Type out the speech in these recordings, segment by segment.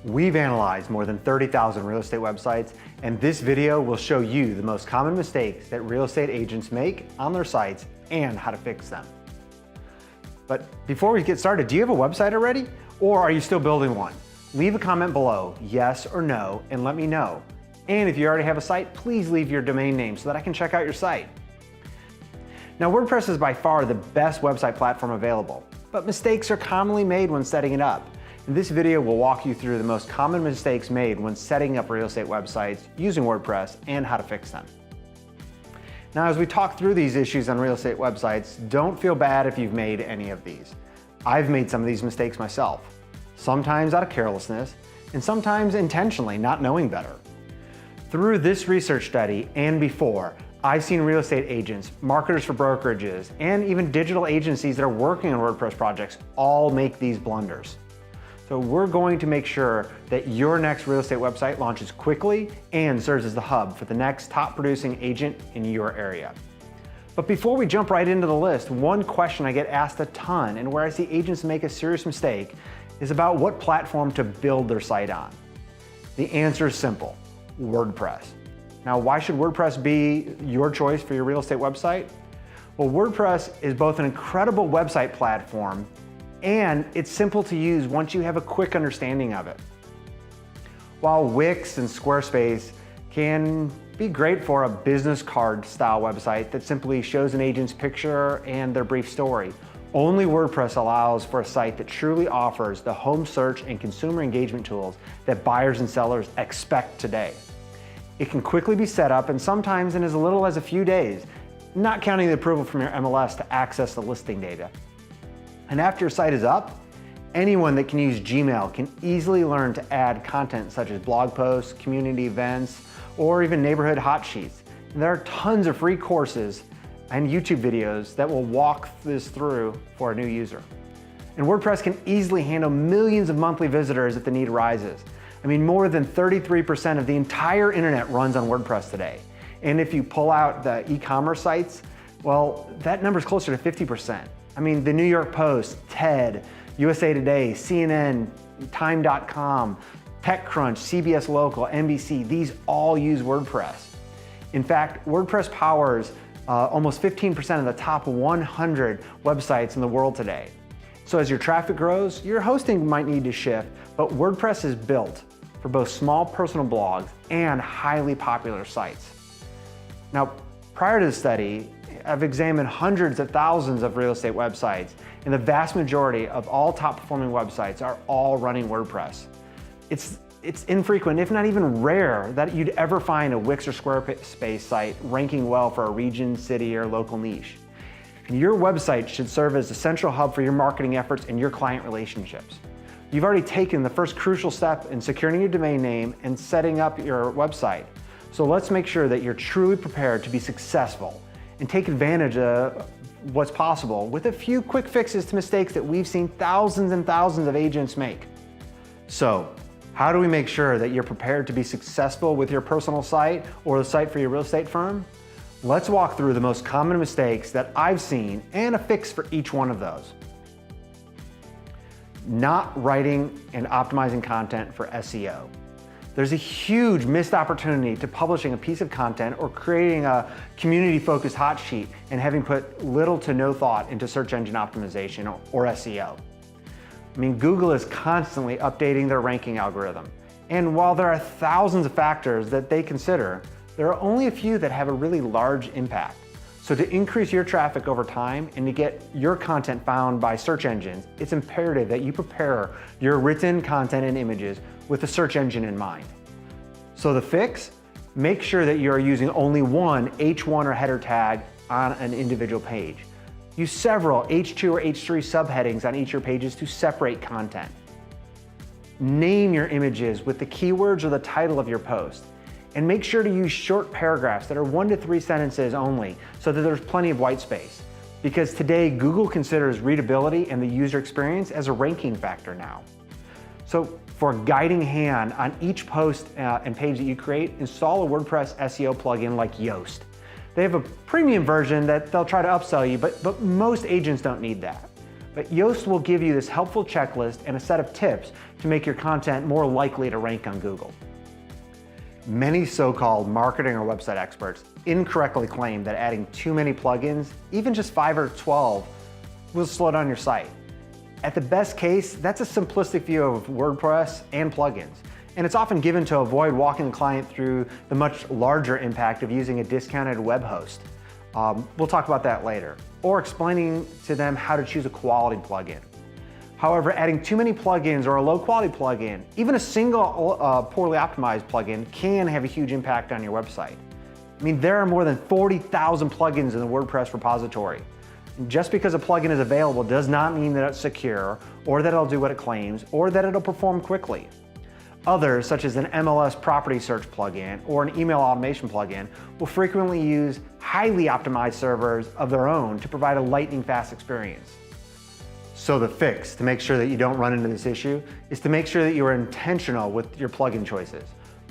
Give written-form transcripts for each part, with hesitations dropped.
We've analyzed more than 30,000 real estate websites, and this video will show you the most common mistakes that real estate agents make on their sites and how to fix them. But before we get started, do you have a website already? Or are you still building one? Leave a comment below, yes or no, and let me know. And if you already have a site, please leave your domain name so that I can check out your site. Now, WordPress is by far the best website platform available, but mistakes are commonly made when setting it up. This video will walk you through the most common mistakes made when setting up real estate websites using WordPress and how to fix them. Now, as we talk through these issues on real estate websites, don't feel bad if you've made any of these. I've made some of these mistakes myself, sometimes out of carelessness, and sometimes intentionally, not knowing better. Through this research study and before, I've seen real estate agents, marketers for brokerages, and even digital agencies that are working on WordPress projects all make these blunders. So we're going to make sure that your next real estate website launches quickly and serves as the hub for the next top producing agent in your area. But before we jump right into the list, one question I get asked a ton and where I see agents make a serious mistake is about what platform to build their site on. The answer is simple: WordPress. Now, why should WordPress be your choice for your real estate website? Well, WordPress is both an incredible website platform and it's simple to use once you have a quick understanding of it. While Wix and Squarespace can be great for a business card style website that simply shows an agent's picture and their brief story, only WordPress allows for a site that truly offers the home search and consumer engagement tools that buyers and sellers expect today. It can quickly be set up and sometimes in as little as a few days, not counting the approval from your MLS to access the listing data. And after your site is up, anyone that can use Gmail can easily learn to add content such as blog posts, community events, or even neighborhood hot sheets. And there are tons of free courses and YouTube videos that will walk this through for a new user. And WordPress can easily handle millions of monthly visitors if the need arises. I mean, more than 33% of the entire internet runs on WordPress today. And if you pull out the e-commerce sites, well, that number is closer to 50%. I mean, the New York Post, TED, USA Today, CNN, Time.com, TechCrunch, CBS Local, NBC, these all use WordPress. In fact, WordPress powers almost 15% of the top 100 websites in the world today. So as your traffic grows, your hosting might need to shift, but WordPress is built for both small personal blogs and highly popular sites. Now, prior to the study, I've examined hundreds of thousands of real estate websites, and the vast majority of all top performing websites are all running WordPress. It's infrequent, if not even rare, that you'd ever find a Wix or Squarespace site ranking well for a region, city, or local niche. And your website should serve as the central hub for your marketing efforts and your client relationships. You've already taken the first crucial step in securing your domain name and setting up your website. So let's make sure that you're truly prepared to be successful and take advantage of what's possible with a few quick fixes to mistakes that we've seen thousands and thousands of agents make. So, how do we make sure that you're prepared to be successful with your personal site or the site for your real estate firm? Let's walk through the most common mistakes that I've seen and a fix for each one of those. Not writing and optimizing content for SEO. There's a huge missed opportunity to publishing a piece of content or creating a community-focused hot sheet and having put little to no thought into search engine optimization or SEO. I mean, Google is constantly updating their ranking algorithm. And while there are thousands of factors that they consider, there are only a few that have a really large impact. So to increase your traffic over time and to get your content found by search engines, it's imperative that you prepare your written content and images with the search engine in mind. So the fix? Make sure that you are using only one H1 or header tag on an individual page. Use several H2 or H3 subheadings on each of your pages to separate content. Name your images with the keywords or the title of your post. And make sure to use short paragraphs that are 1 to 3 sentences only so that there's plenty of white space. Because today, Google considers readability and the user experience as a ranking factor now. So for a guiding hand on each post and page that you create, install a WordPress SEO plugin like Yoast. They have a premium version that they'll try to upsell you, but most agents don't need that. But Yoast will give you this helpful checklist and a set of tips to make your content more likely to rank on Google. Many so-called marketing or website experts incorrectly claim that adding too many plugins, even just 5 or 12, will slow down your site. At the best case, that's a simplistic view of WordPress and plugins, and it's often given to avoid walking the client through the much larger impact of using a discounted web host. We'll talk about that later, or explaining to them how to choose a quality plugin. However, adding too many plugins or a low quality plugin, even a single poorly optimized plugin, can have a huge impact on your website. I mean, there are more than 40,000 plugins in the WordPress repository. Just because a plugin is available does not mean that it's secure, or that it'll do what it claims, or that it'll perform quickly. Others, such as an MLS property search plugin or an email automation plugin, will frequently use highly optimized servers of their own to provide a lightning fast experience. So the fix to make sure that you don't run into this issue is to make sure that you are intentional with your plugin choices.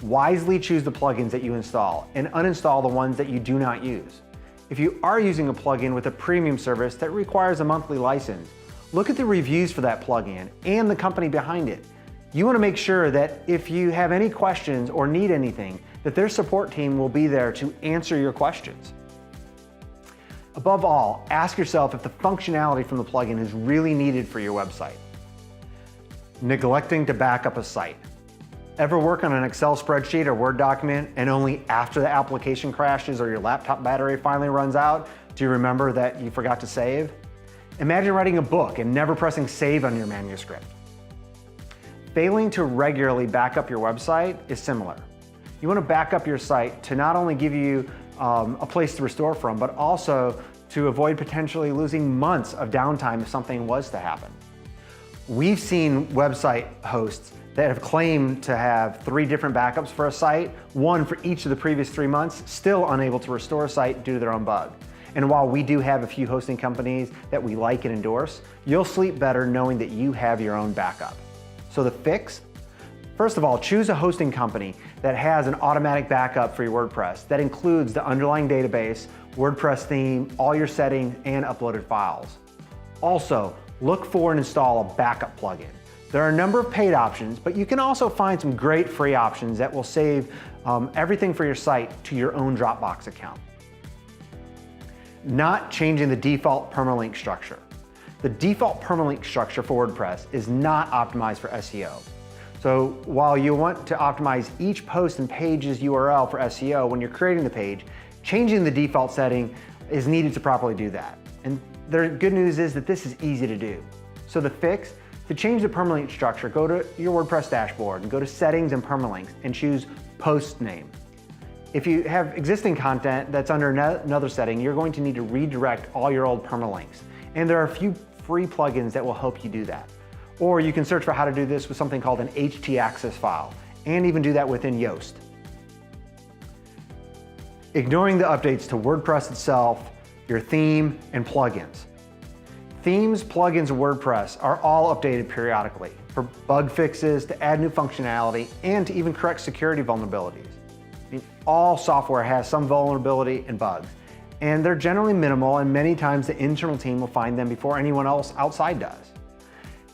Wisely choose the plugins that you install and uninstall the ones that you do not use. If you are using a plugin with a premium service that requires a monthly license, look at the reviews for that plugin and the company behind it. You want to make sure that if you have any questions or need anything, that their support team will be there to answer your questions. Above all, ask yourself if the functionality from the plugin is really needed for your website. Neglecting to back up a site. Ever work on an Excel spreadsheet or Word document and only after the application crashes or your laptop battery finally runs out, do you remember that you forgot to save? Imagine writing a book and never pressing save on your manuscript. Failing to regularly back up your website is similar. You want to back up your site to not only give you a place to restore from, but also to avoid potentially losing months of downtime if something was to happen. We've seen website hosts that have claimed to have 3 different backups for a site, one for each of the previous 3 months, still unable to restore a site due to their own bug. And while we do have a few hosting companies that we like and endorse, you'll sleep better knowing that you have your own backup. So the fix? First of all, choose a hosting company that has an automatic backup for your WordPress that includes the underlying database, WordPress theme, all your settings, and uploaded files. Also, look for and install a backup plugin. There are a number of paid options, but you can also find some great free options that will save everything for your site to your own Dropbox account. Not changing the default permalink structure. The default permalink structure for WordPress is not optimized for SEO. So while you want to optimize each post and page's URL for SEO when you're creating the page, changing the default setting is needed to properly do that. And the good news is that this is easy to do. So the fix, to change the permalink structure, go to your WordPress dashboard and go to Settings and Permalinks and choose Post Name. If you have existing content that's under another setting, you're going to need to redirect all your old permalinks. And there are a few free plugins that will help you do that. Or you can search for how to do this with something called an htaccess file, and even do that within Yoast. Ignoring the updates to WordPress itself, your theme, and plugins. Themes, plugins, and WordPress are all updated periodically for bug fixes, to add new functionality, and to even correct security vulnerabilities. I mean, all software has some vulnerability and bugs, and they're generally minimal, and many times the internal team will find them before anyone else outside does.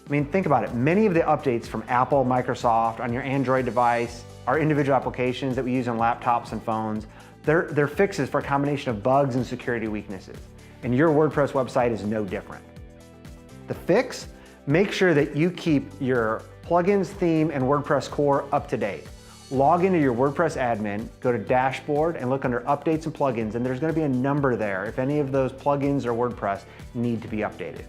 I mean, think about it. Many of the updates from Apple, Microsoft on your Android device, our individual applications that we use on laptops and phones, they're fixes for a combination of bugs and security weaknesses. And your WordPress website is no different. The fix? Make sure that you keep your plugins, theme, and WordPress core up to date. Log into your WordPress admin, go to Dashboard, and look under Updates and Plugins, and there's going to be a number there if any of those plugins or WordPress need to be updated.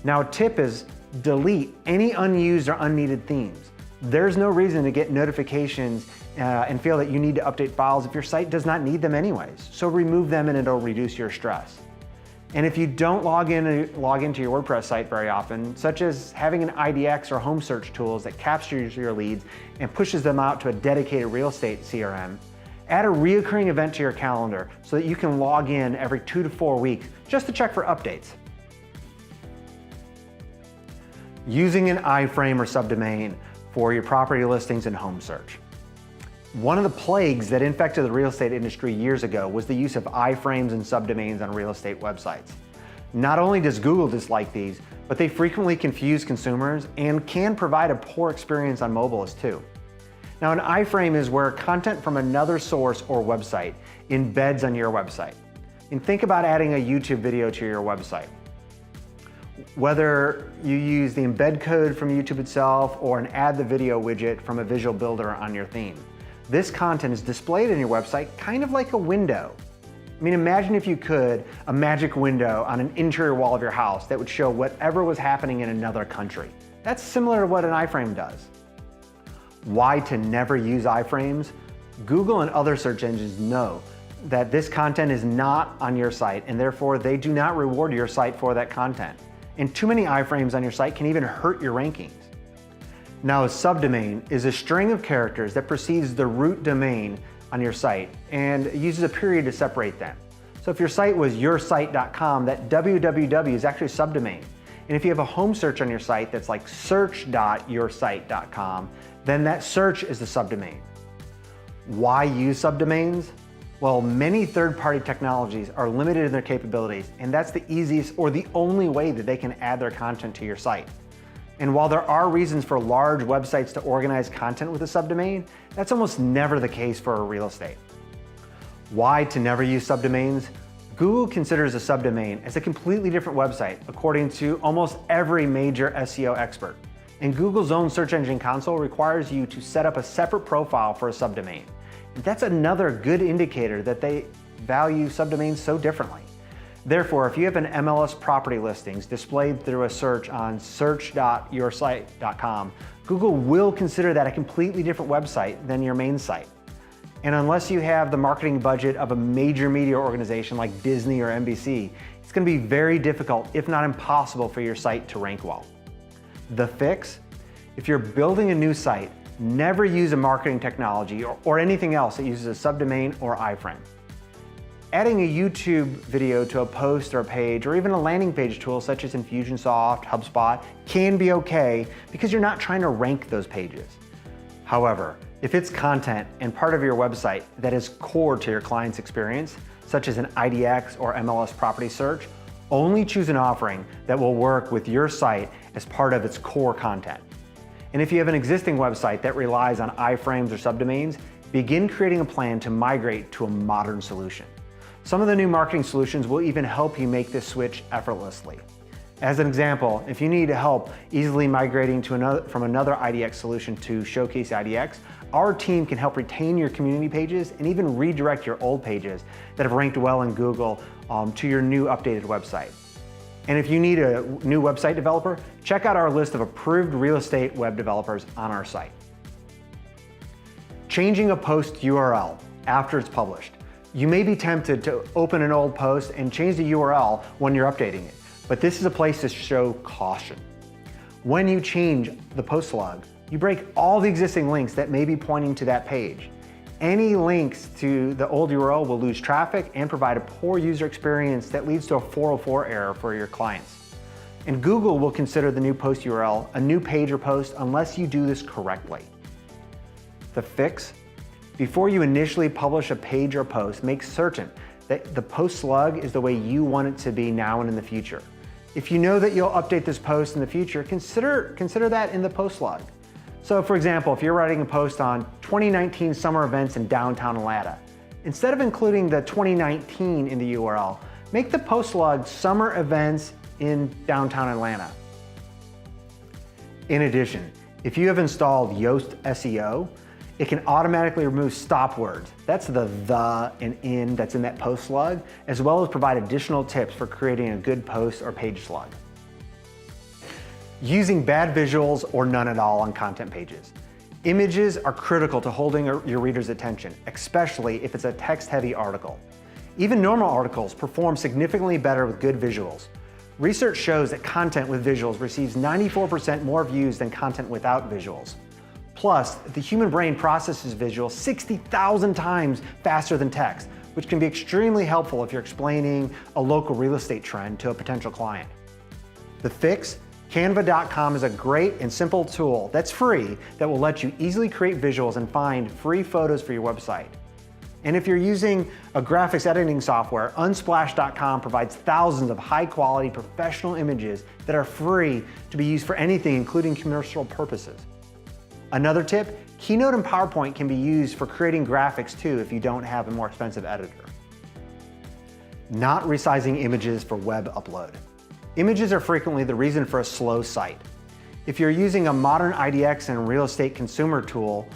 Now, a tip is delete any unused or unneeded themes. There's no reason to get notifications and feel that you need to update files if your site does not need them anyways. So remove them and it'll reduce your stress. And if you don't log into your WordPress site very often, such as having an IDX or home search tools that captures your leads and pushes them out to a dedicated real estate CRM, add a reoccurring event to your calendar so that you can log in every 2 to 4 weeks just to check for updates. Using an iFrame or subdomain for your property listings and home search. One of the plagues that infected the real estate industry years ago was the use of iframes and subdomains on real estate websites. Not only does Google dislike these, but they frequently confuse consumers and can provide a poor experience on mobile too. Now, an iFrame is where content from another source or website embeds on your website. And think about adding a YouTube video to your website. Whether you use the embed code from YouTube itself or an add the video widget from a visual builder on your theme, this content is displayed on your website kind of like a window. I mean, imagine if you could, a magic window on an interior wall of your house that would show whatever was happening in another country. That's similar to what an iFrame does. Why to never use iFrames? Google and other search engines know that this content is not on your site, and therefore they do not reward your site for that content. And too many iFrames on your site can even hurt your rankings. Now, a subdomain is a string of characters that precedes the root domain on your site and uses a period to separate them. So if your site was yoursite.com, that www is actually a subdomain. And if you have a home search on your site that's like search.yoursite.com, then that search is the subdomain. Why use subdomains? Well, many third-party technologies are limited in their capabilities, and that's the easiest or the only way that they can add their content to your site. And while there are reasons for large websites to organize content with a subdomain, that's almost never the case for real estate. Why to never use subdomains? Google considers a subdomain as a completely different website, according to almost every major SEO expert. And Google's own Search Engine Console requires you to set up a separate profile for a subdomain. And that's another good indicator that they value subdomains so differently. Therefore, if you have an MLS property listings displayed through a search on search.yoursite.com, Google will consider that a completely different website than your main site. And unless you have the marketing budget of a major media organization like Disney or NBC, it's going to be very difficult, if not impossible, for your site to rank well. The fix? If you're building a new site, never use a marketing technology or anything else that uses a subdomain or iFrame. Adding a YouTube video to a post or a page, or even a landing page tool such as Infusionsoft, HubSpot, can be okay because you're not trying to rank those pages. However, if it's content and part of your website that is core to your client's experience, such as an IDX or MLS property search, only choose an offering that will work with your site as part of its core content. And if you have an existing website that relies on iFrames or subdomains, begin creating a plan to migrate to a modern solution. Some of the new marketing solutions will even help you make this switch effortlessly. As an example, if you need help easily migrating to from another IDX solution to Showcase IDX, our team can help retain your community pages and even redirect your old pages that have ranked well in Google to your new updated website. And if you need a new website developer, check out our list of approved real estate web developers on our site. Changing a post URL after it's published. You may be tempted to open an old post and change the URL when you're updating it, but this is a place to show caution. When you change the post log, you break all the existing links that may be pointing to that page. Any links to the old URL will lose traffic and provide a poor user experience that leads to a 404 error for your clients. And Google will consider the new post URL a new page or post unless you do this correctly. The fix? Before you initially publish a page or post, make certain that the post slug is the way you want it to be now and in the future. If you know that you'll update this post in the future, consider that in the post slug. So for example, if you're writing a post on 2019 summer events in downtown Atlanta, instead of including the 2019 in the URL, make the post log summer events in downtown Atlanta. In addition, if you have installed Yoast SEO, it can automatically remove stop words. That's the and in that's in that post slug, as well as provide additional tips for creating a good post or page slug. Using bad visuals or none at all on content pages. Images are critical to holding your reader's attention, especially if it's a text-heavy article. Even normal articles perform significantly better with good visuals. Research shows that content with visuals receives 94% more views than content without visuals. Plus, the human brain processes visuals 60,000 times faster than text, which can be extremely helpful if you're explaining a local real estate trend to a potential client. The fix? Canva.com is a great and simple tool that's free that will let you easily create visuals and find free photos for your website. And if you're using a graphics editing software, Unsplash.com provides thousands of high-quality professional images that are free to be used for anything, including commercial purposes. Another tip, Keynote and PowerPoint can be used for creating graphics too if you don't have a more expensive editor. Not resizing images for web upload. Images are frequently the reason for a slow site. If you're using a modern IDX and real estate consumer tool,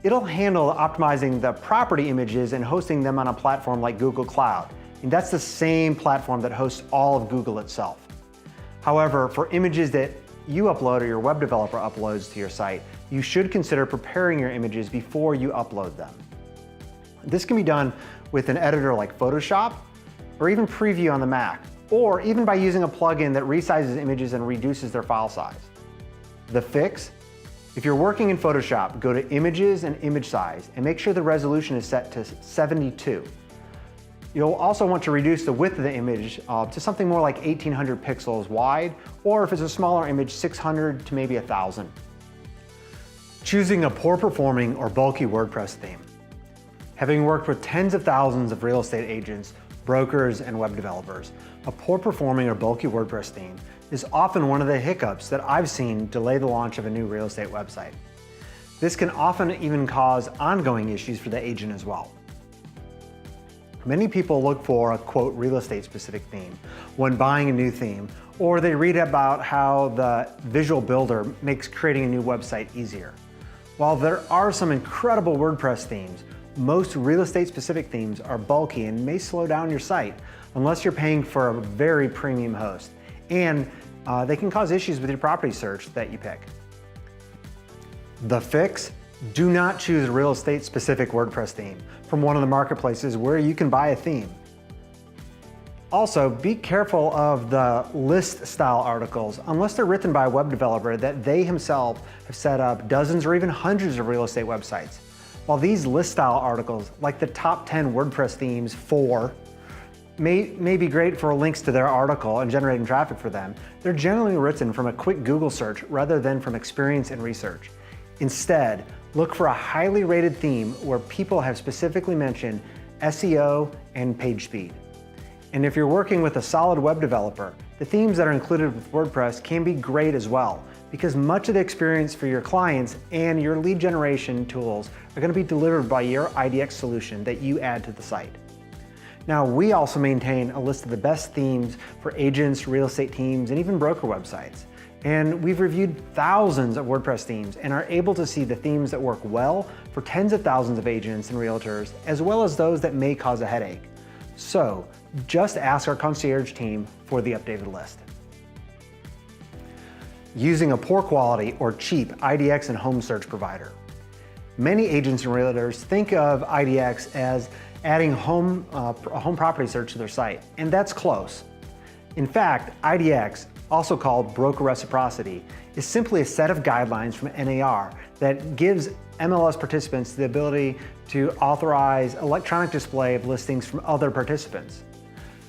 it'll handle optimizing the property images and hosting them on a platform like Google Cloud. And that's the same platform that hosts all of Google itself. However, for images that you upload or your web developer uploads to your site, you should consider preparing your images before you upload them. This can be done with an editor like Photoshop, or even Preview on the Mac, or even by using a plugin that resizes images and reduces their file size. The fix? If you're working in Photoshop, go to Images and Image Size and make sure the resolution is set to 72. You'll also want to reduce the width of the image to something more like 1800 pixels wide, or if it's a smaller image, 600 to maybe 1000. Choosing a poor performing or bulky WordPress theme. Having worked with tens of thousands of real estate agents, brokers, and web developers, a poor performing or bulky WordPress theme is often one of the hiccups that I've seen delay the launch of a new real estate website. This can often even cause ongoing issues for the agent as well. Many people look for a quote real estate specific theme when buying a new theme, or they read about how the visual builder makes creating a new website easier. While there are some incredible WordPress themes, most real estate specific themes are bulky and may slow down your site unless you're paying for a very premium host. And they can cause issues with your property search that you pick. The fix? Do not choose a real estate specific WordPress theme from one of the marketplaces where you can buy a theme. Also, be careful of the list style articles unless they're written by a web developer that they himself have set up dozens or even hundreds of real estate websites. While these list style articles, like the top 10 WordPress themes for, may be great for links to their article and generating traffic for them, they're generally written from a quick Google search rather than from experience and research. Instead, look for a highly rated theme where people have specifically mentioned SEO and page speed. And if you're working with a solid web developer, the themes that are included with WordPress can be great as well, because much of the experience for your clients and your lead generation tools are going to be delivered by your IDX solution that you add to the site. Now, we also maintain a list of the best themes for agents, real estate teams, and even broker websites. And we've reviewed thousands of WordPress themes and are able to see the themes that work well for tens of thousands of agents and realtors, as well as those that may cause a headache. So just ask our concierge team for the updated list. Using a poor quality or cheap IDX and home search provider. Many agents and realtors think of IDX as adding a home property search to their site, and that's close. In fact, IDX, also called broker reciprocity, is simply a set of guidelines from NAR that gives MLS participants the ability to authorize electronic display of listings from other participants.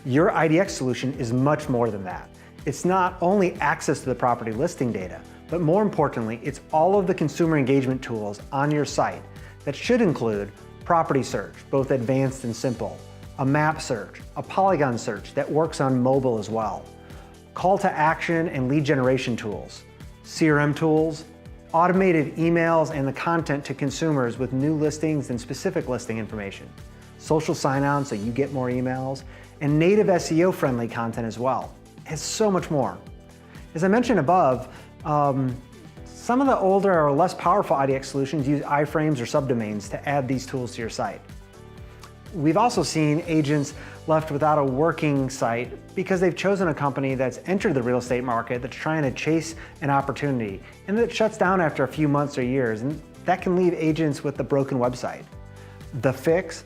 Your IDX solution is much more than that. It's not only access to the property listing data, but more importantly, it's all of the consumer engagement tools on your site that should include property search, both advanced and simple, a map search, a polygon search that works on mobile as well, call to action and lead generation tools, CRM tools, automated emails and the content to consumers with new listings and specific listing information, social sign-on so you get more emails, and native SEO-friendly content as well. It's so much more. As I mentioned above, some of the older or less powerful IDX solutions use iFrames or subdomains to add these tools to your site. We've also seen agents left without a working site because they've chosen a company that's entered the real estate market that's trying to chase an opportunity and that shuts down after a few months or years, and that can leave agents with a broken website. The fix?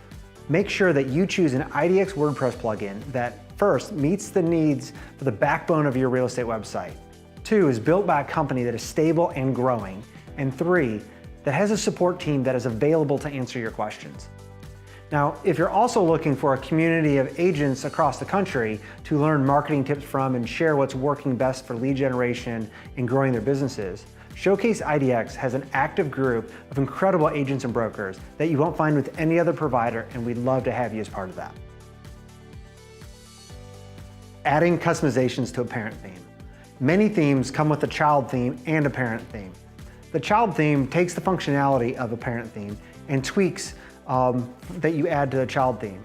Make sure that you choose an IDX WordPress plugin that first meets the needs for the backbone of your real estate website. 2, is built by a company that is stable and growing. And 3, that has a support team that is available to answer your questions. Now, if you're also looking for a community of agents across the country to learn marketing tips from and share what's working best for lead generation and growing their businesses, Showcase IDX has an active group of incredible agents and brokers that you won't find with any other provider, and we'd love to have you as part of that. Adding customizations to a parent theme. Many themes come with a child theme and a parent theme. The child theme takes the functionality of a parent theme and tweaks that you add to the child theme.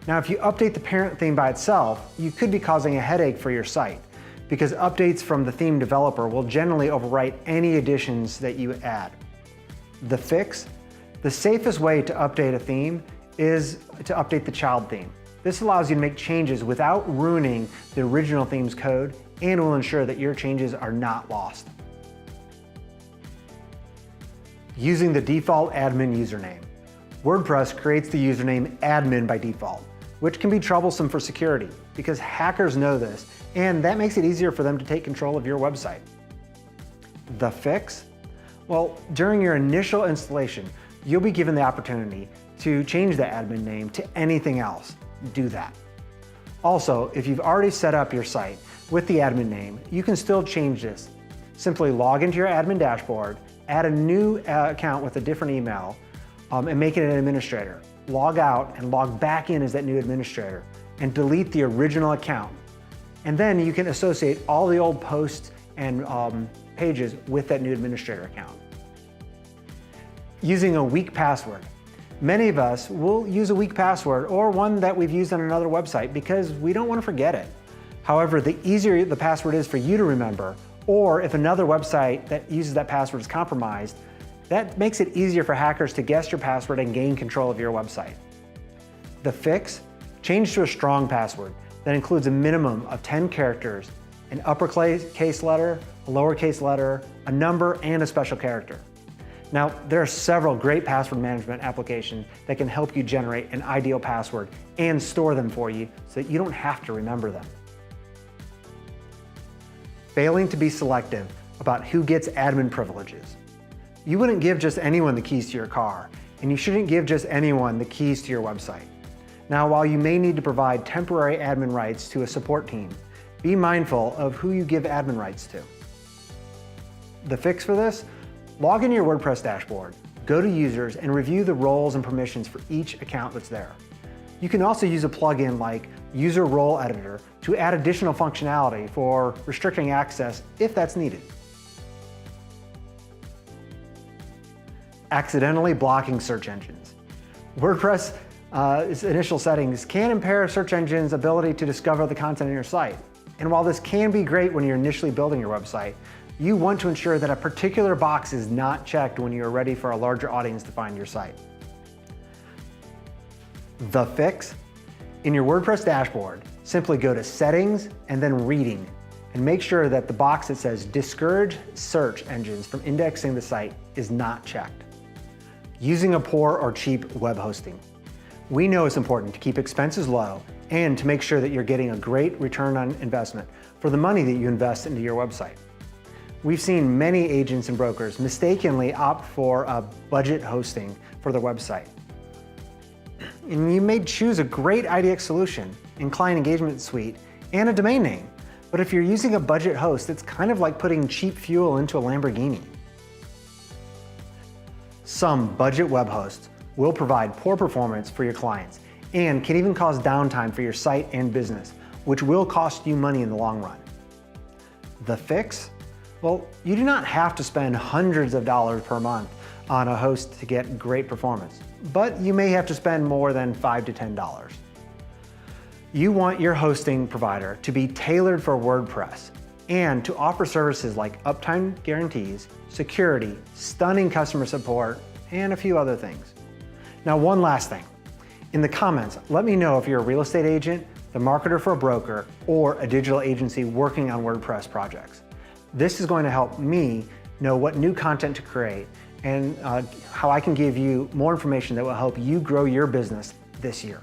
Now, if you update the parent theme by itself, you could be causing a headache for your site because updates from the theme developer will generally overwrite any additions that you add. The fix: the safest way to update a theme is to update the child theme. This allows you to make changes without ruining the original theme's code and will ensure that your changes are not lost. Using the default admin username. WordPress creates the username admin by default, which can be troublesome for security because hackers know this, and that makes it easier for them to take control of your website. The fix? Well, during your initial installation, you'll be given the opportunity to change the admin name to anything else. Do that. Also, if you've already set up your site with the admin name, you can still change this. Simply log into your admin dashboard, add a new account with a different email, and make it an administrator. Log out and log back in as that new administrator and delete the original account. And then you can associate all the old posts and pages with that new administrator account. Using a weak password. Many of us will use a weak password or one that we've used on another website because we don't want to forget it. However, the easier the password is for you to remember, or if another website that uses that password is compromised, that makes it easier for hackers to guess your password and gain control of your website. The fix? Change to a strong password that includes a minimum of 10 characters, an uppercase letter, a lowercase letter, a number, and a special character. Now, there are several great password management applications that can help you generate an ideal password and store them for you so that you don't have to remember them. Failing to be selective about who gets admin privileges. You wouldn't give just anyone the keys to your car, and you shouldn't give just anyone the keys to your website. Now, while you may need to provide temporary admin rights to a support team, be mindful of who you give admin rights to. The fix for this? Log into your WordPress dashboard, go to users, and review the roles and permissions for each account that's there. You can also use a plugin like User Role Editor to add additional functionality for restricting access if that's needed. Accidentally blocking search engines. WordPress initial settings can impair a search engine's ability to discover the content on your site. And while this can be great when you're initially building your website, you want to ensure that a particular box is not checked when you're ready for a larger audience to find your site. The fix? In your WordPress dashboard, simply go to Settings and then Reading, and make sure that the box that says Discourage search engines from indexing the site is not checked. Using a poor or cheap web hosting. We know it's important to keep expenses low and to make sure that you're getting a great return on investment for the money that you invest into your website. We've seen many agents and brokers mistakenly opt for a budget hosting for their website. And you may choose a great IDX solution, in Client Engagement Suite, and a domain name. But if you're using a budget host, it's kind of like putting cheap fuel into a Lamborghini. Some budget web hosts will provide poor performance for your clients and can even cause downtime for your site and business, which will cost you money in the long run. The fix? Well, you do not have to spend hundreds of dollars per month on a host to get great performance, but you may have to spend more than $5 to $10. You want your hosting provider to be tailored for WordPress and to offer services like uptime guarantees, security, stunning customer support, and a few other things. Now, one last thing. In the comments, let me know if you're a real estate agent, the marketer for a broker, or a digital agency working on WordPress projects. This is going to help me know what new content to create and how I can give you more information that will help you grow your business this year.